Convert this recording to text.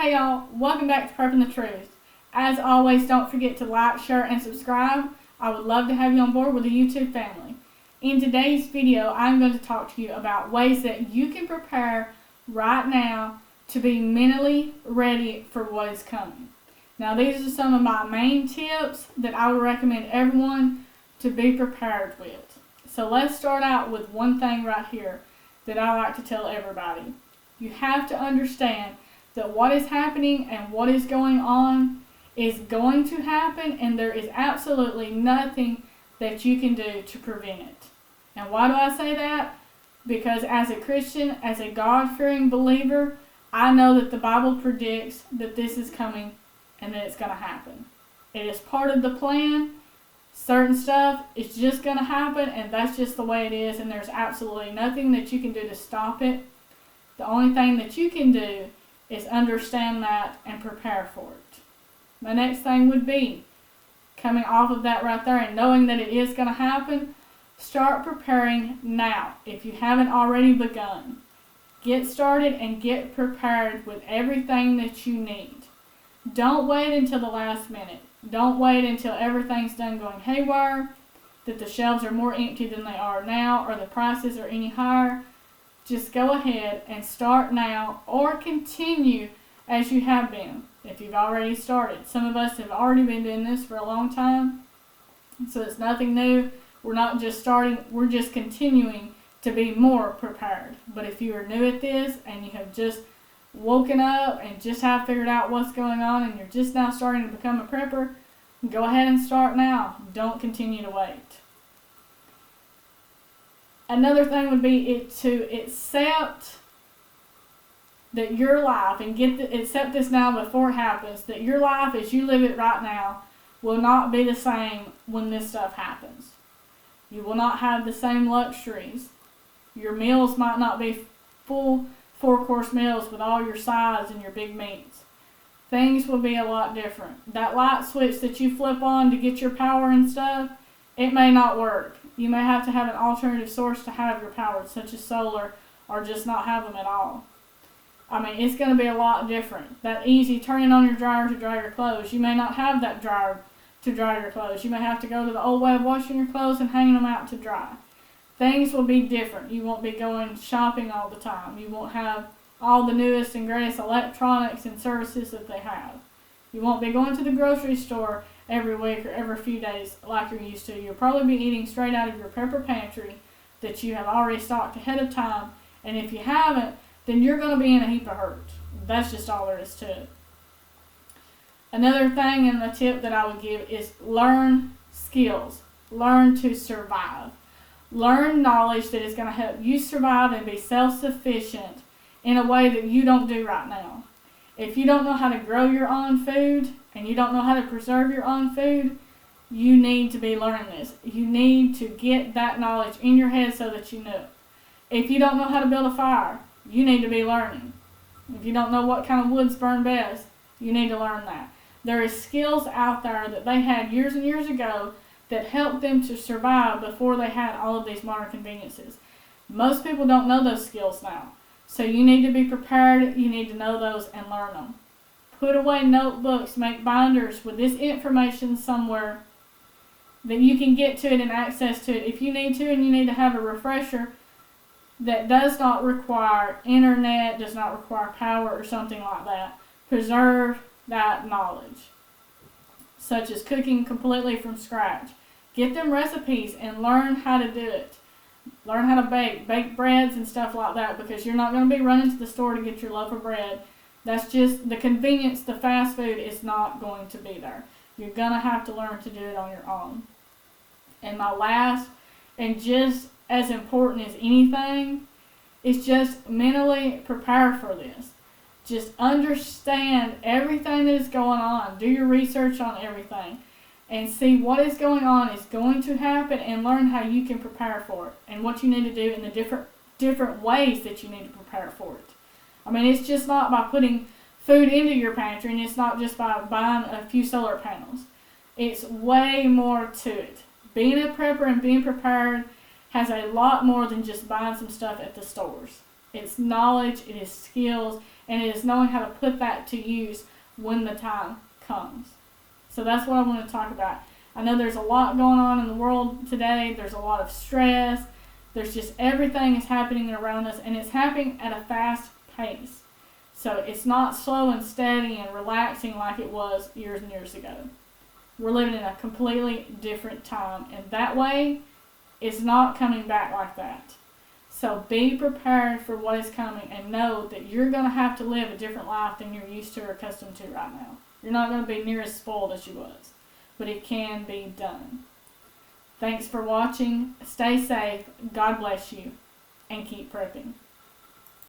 Hey y'all, welcome back to Prepping the Truth. As always, don't forget to like, share, and subscribe. I would love to have you on board with the YouTube family. In today's video, I'm going to talk to you about ways that you can prepare right now to be mentally ready for what is coming. Now, these are some of my main tips that I would recommend everyone to be prepared with. So let's start out with one thing right here that I like to tell everybody. You have to understand that what is happening and what is going on is going to happen, and there is absolutely nothing that you can do to prevent it. And why do I say that? Because as a Christian, as a God-fearing believer, I know that the Bible predicts that this is coming and that it's going to happen. It is part of the plan. Certain stuff is just going to happen, and that's just the way it is, and there's absolutely nothing that you can do to stop it. The only thing that you can do is understand that and prepare for it. My next thing would be, coming off of that right there and knowing that it is going to happen, start preparing now if you haven't already begun. Get started and get prepared with everything that you need. Don't wait until the last minute. Don't wait until everything's done going haywire, that the shelves are more empty than they are now, or the prices are any higher. Just go ahead and start now, or continue as you have been if you've already started. Some of us have already been doing this for a long time, so it's nothing new. We're not just starting, we're just continuing to be more prepared. But if you are new at this and you have just woken up and just have figured out what's going on and you're just now starting to become a prepper, go ahead and start now. Don't continue to wait. Another thing would be to accept that your life, and accept this now before it happens, that your life as you live it right now will not be the same when this stuff happens. You will not have the same luxuries. Your meals might not be full 4-course meals with all your sides and your big meats. Things will be a lot different. That light switch that you flip on to get your power and stuff, it may not work. You may have to have an alternative source to have your power, such as solar, or just not have them at all. I mean, it's going to be a lot different. That easy turning on your dryer to dry your clothes, you may not have that dryer to dry your clothes. You may have to go to the old way of washing your clothes and hanging them out to dry. Things will be different. You won't be going shopping all the time. You won't have all the newest and greatest electronics and services that they have. You won't be going to the grocery store every week or every few days like you're used to. You'll probably be eating straight out of your prepper pantry that you have already stocked ahead of time. And if you haven't, then you're going to be in a heap of hurt. That's just all there is to it. Another thing and a tip that I would give is learn skills. Learn to survive. Learn knowledge that is going to help you survive and be self-sufficient in a way that you don't do right now. If you don't know how to grow your own food and you don't know how to preserve your own food, you need to be learning this. You need to get that knowledge in your head so that you know it. If you don't know how to build a fire, you need to be learning. If you don't know what kind of woods burn best, you need to learn that. There is skills out there that they had years and years ago that helped them to survive before they had all of these modern conveniences. Most people don't know those skills now. So you need to be prepared, you need to know those and learn them. Put away notebooks, make binders with this information somewhere that you can get to it and access to it if you need to, and you need to have a refresher that does not require internet, does not require power or something like that. Preserve that knowledge, such as cooking completely from scratch. Get them recipes and learn how to do it. Learn how to bake breads and stuff like that, because you're not going to be running to the store to get your loaf of bread. That's just the convenience, the fast food is not going to be there. You're going to have to learn to do it on your own. And my last, and just as important as anything, is just mentally prepare for this. Just understand everything that is going on. Do your research on everything. And see what is going on is going to happen, and learn how you can prepare for it and what you need to do in the different ways that you need to prepare for it. I mean, it's just not by putting food into your pantry, and it's not just by buying a few solar panels. It's way more to it. Being a prepper and being prepared has a lot more than just buying some stuff at the stores. It's knowledge, it is skills, and it is knowing how to put that to use when the time comes. So that's what I want to talk about. I know there's a lot going on in the world today. There's a lot of stress. There's just everything is happening around us, and it's happening at a fast pace. So it's not slow and steady and relaxing like it was years and years ago. We're living in a completely different time, and that way it's not coming back like that. So be prepared for what is coming, and know that you're going to have to live a different life than you're used to or accustomed to right now. You're not going to be near as spoiled as you was, but it can be done. Thanks for watching. Stay safe. God bless you, and keep prepping.